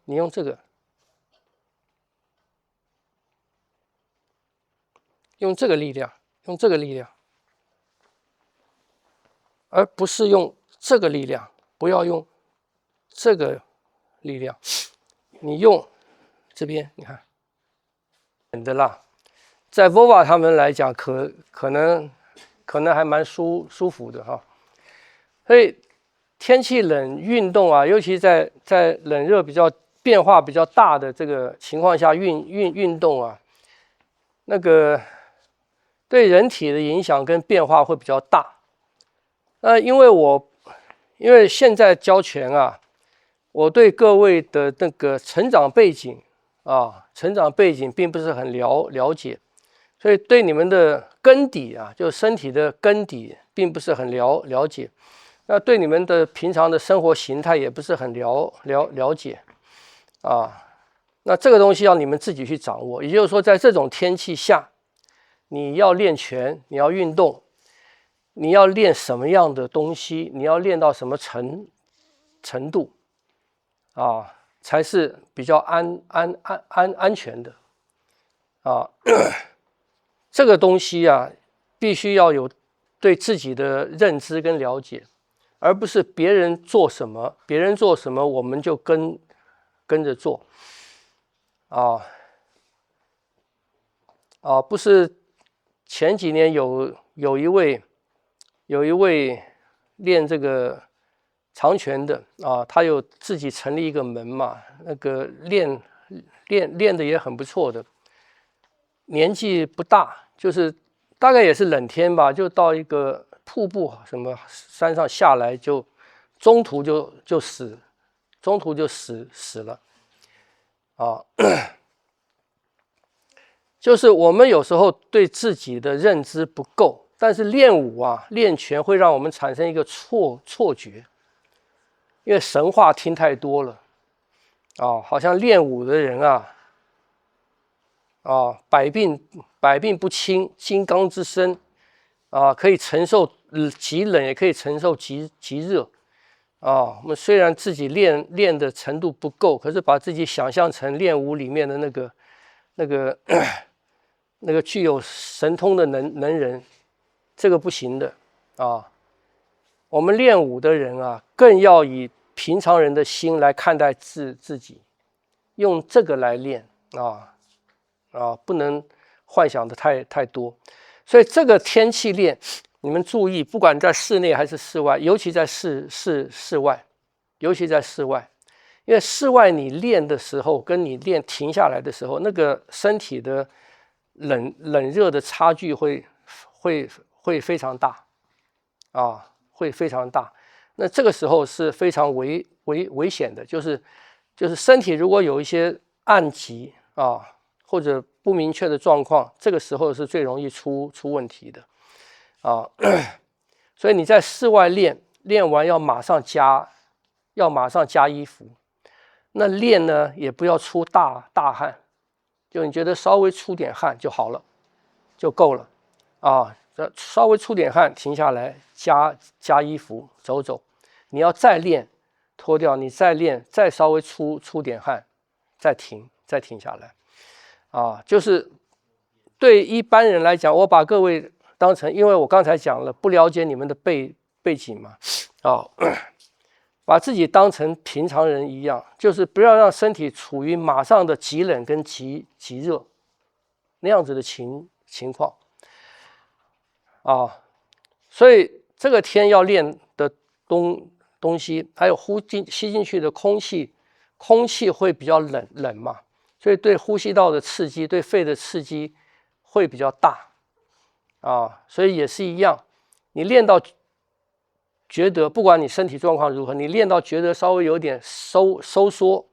你用这个，用这个力量，用这个力量，而不是用这个力量，不要用这个力量，你用这边，你看，的啦，在 Vova 他们来讲，可能还蛮舒服的哈。所以天气冷运动啊，尤其在冷热变化比较大的这个情况下运动啊，那个对人体的影响跟变化会比较大。因为现在教拳啊，我对各位的那个成长背景并不是很了解，所以对你们的根底啊，就身体的根底并不是很了解。那对你们的平常的生活形态也不是很了解啊。那这个东西要你们自己去掌握。也就是说，在这种天气下，你要练拳，你要运动，你要练什么样的东西，你要练到什么程度啊，才是比较安全的啊。这个东西啊，必须要有对自己的认知跟了解，而不是别人做什么我们就跟着做不是前几年有一位练这个长拳的他有自己成立一个门嘛，那个练的也很不错的，年纪不大，就是大概也是冷天吧，就到一个瀑布什么山上下来，就中途就死了就是我们有时候对自己的认知不够，但是练武练拳会让我们产生一个错觉，因为神话听太多了好像练武的人百病不侵，金刚之身可以承受极冷，也可以承受极热我们虽然自己练的程度不够，可是把自己想象成练武里面的那个具有神通的能人，这个不行的我们练武的人更要以平常人的心来看待自己，用这个来练不能幻想的太多。所以这个天气练，你们注意，不管在室内还是室外，尤其在室外，因为室外你练的时候，跟你练停下来的时候，那个身体的冷热的差距会非常大会非常大。那这个时候是非常危险的，就是身体如果有一些暗疾或者不明确的状况，这个时候是最容易出问题的所以你在室外练完要马上加衣服。那练呢也不要出大汗，就你觉得稍微出点汗就好了，就够了稍微出点汗停下来加衣服走走。你要再练脱掉，你再练再稍微出点汗再停下来就是对一般人来讲，我把各位当成，因为我刚才讲了不了解你们的背景嘛把自己当成平常人一样，就是不要让身体处于马上的极冷跟极热那样子的情况所以这个天要练的东西，还有吸进去的空气会比较冷嘛，所以对呼吸道的刺激，对肺的刺激会比较大所以也是一样，你练到觉得不管你身体状况如何，你练到觉得稍微有点收缩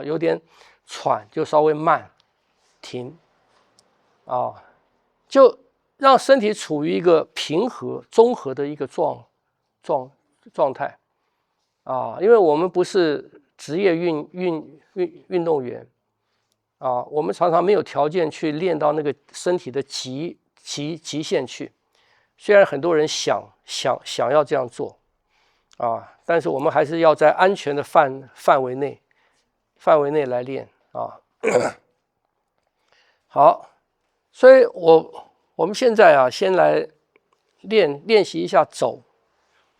有点喘，就稍微慢停就让身体处于一个平和综合的一个状态因为我们不是职业运动员我们常常没有条件去练到那个身体的极限去。虽然很多人想要这样做但是我们还是要在安全的范围内范围内来练啊。好，所以我们现在啊，先来练习一下走，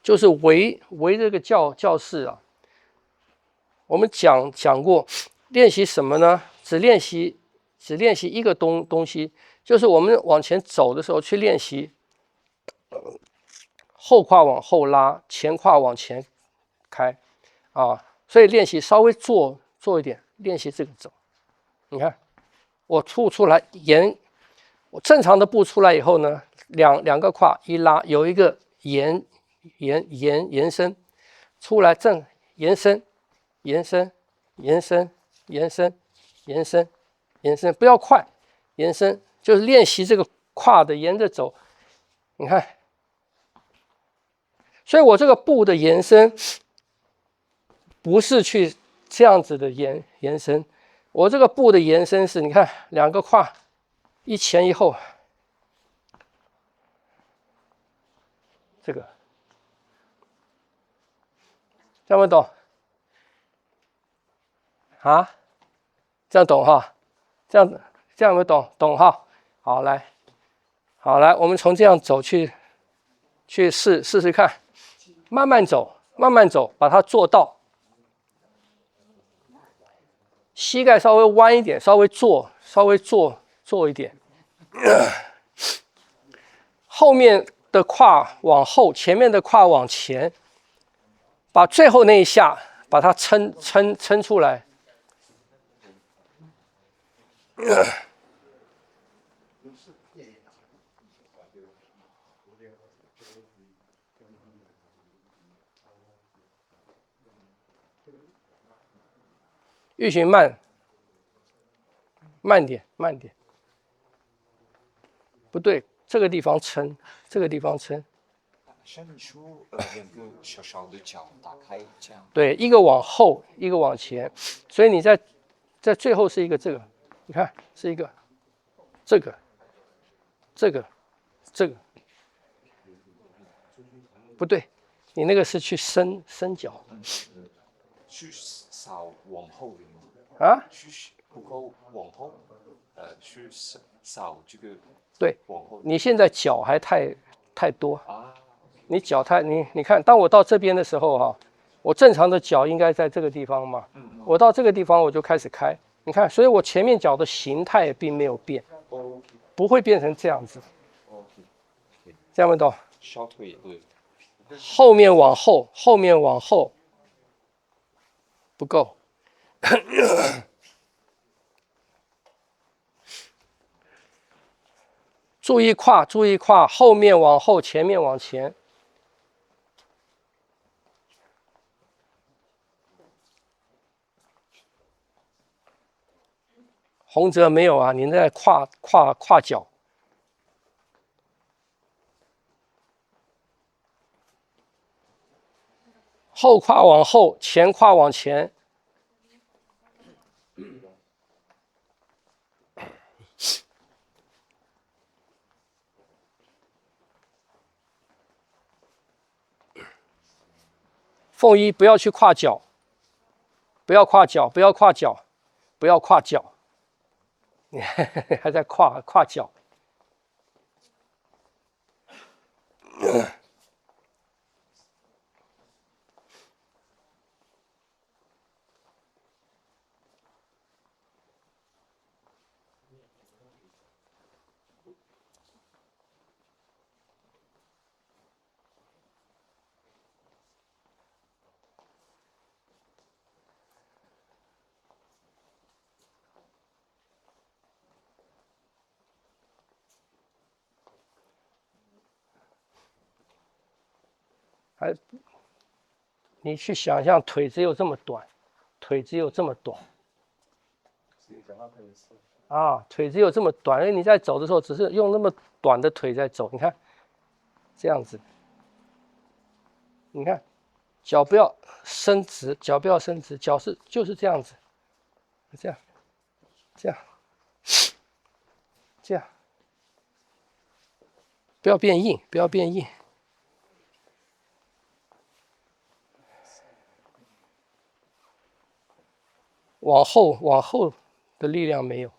就是围这个教室啊。我们讲过，练习什么呢？只练习一个东西，就是我们往前走的时候去练习，后胯往后拉，前胯往前开啊。所以练习稍微做一点，练习这个走。你看，我出来我正常的步出来以后呢，两个胯一拉，有一个延伸，出来正延伸，不要快，延伸就是练习这个胯的沿着走。你看，所以我这个步的延伸不是去这样子的延伸，我这个步的延伸是，你看两个胯一前一后，这个这样不懂啊？这样懂哈？这样有没有懂哈？好，来，我们从这样走去试试看，慢慢走，把它做到。膝盖稍微弯一点，稍微坐一点。后面的胯往后，前面的胯往前，把最后那一下把它撑出来。玉寻慢点，不对，这个地方撑，伸出两个小小的脚，打开这样。对，一个往后，一个往前，所以你在最后是一个这个，你看是一个这个，不对，你那个是去伸脚。去扫往后啊？去不够往后，去扫这个。对，你现在脚还太多啊！你脚你看，当我到这边的时候哈，我正常的脚应该在这个地方嘛，我到这个地方我就开始开，你看，所以我前面脚的形态并没有变，不会变成这样子，这样不懂？小腿也对，后面往后不够。注意胯，后面往后，前面往前。洪泽没有啊，你在胯脚。后胯往后，前胯往前。凤一不要去跨脚，不要跨脚，你还在跨脚。你去想象腿只有这么短，腿只有这么短。啊，腿只有这么短，因为你在走的时候只是用那么短的腿在走，你看，这样子，你看，脚不要伸直，脚就是这样子，这样，不要变硬，往后的力量没有。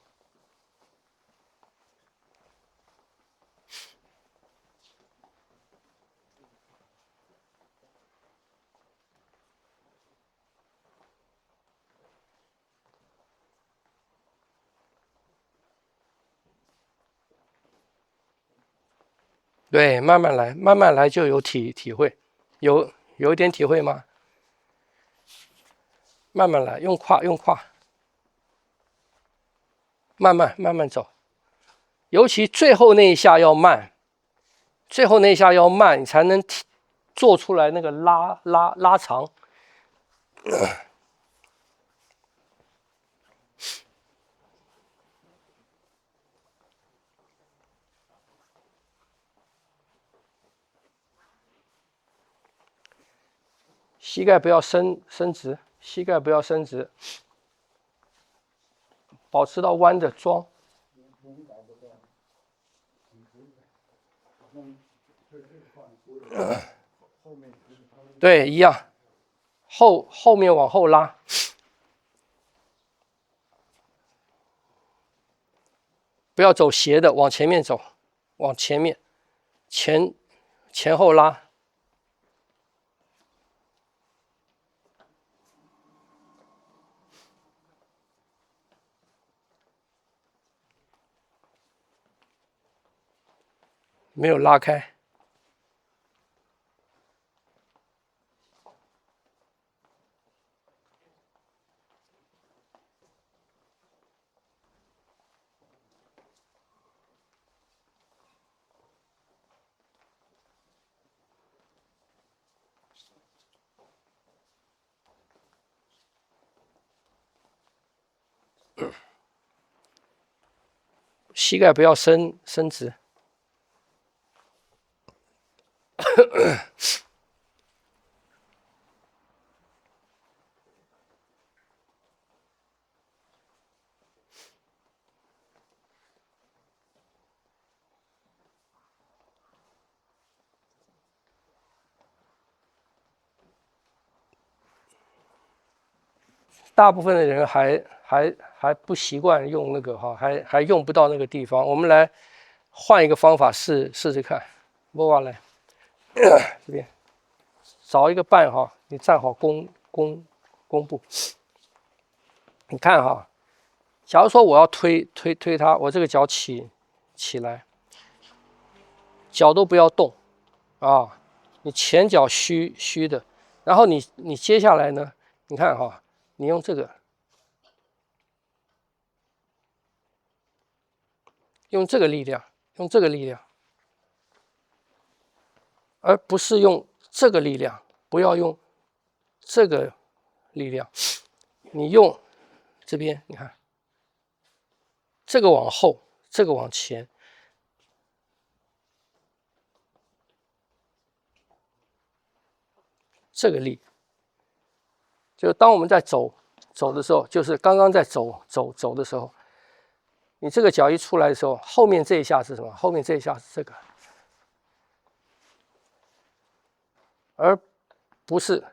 对，慢慢来，慢慢来就有体会，有一点体会吗？慢慢来，用胯，慢慢走，尤其最后那一下要慢，最后那一下要慢，你才能做出来那个拉长。膝盖不要伸直，膝盖不要伸直，保持到弯的桩。对，一样，后面往后拉，不要走斜的，往前面走，往前面，前后拉。没有拉开。膝盖不要伸直。大部分的人还不习惯用那个哈，还用不到那个地方。我们来换一个方法试试看。摸完来，这边找一个伴哈，你站好弓步。你看哈，假如说我要推它，我这个脚起来，脚都不要动啊，你前脚虚的，然后你接下来呢，你看哈，你用这个。用这个力量，而不是用这个力量，不要用这个力量，你用这边，你看，这个往后，这个往前，这个力，就当我们在走的时候，就是刚刚在走的时候，你这个脚一出来的时候，后面这一下是什么？后面这一下是这个。而不是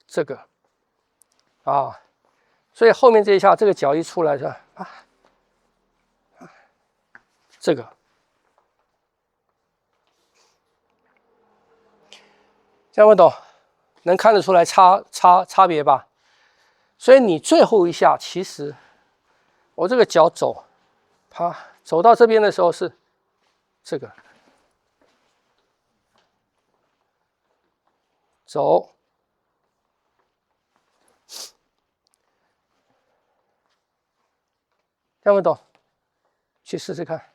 这个啊，所以后面这一下，这个脚一出来是吧？这个这样不懂？能看得出来差别吧？所以你最后一下，其实我这个脚走，啪，走到这边的时候是这个走。听不懂？去试试看。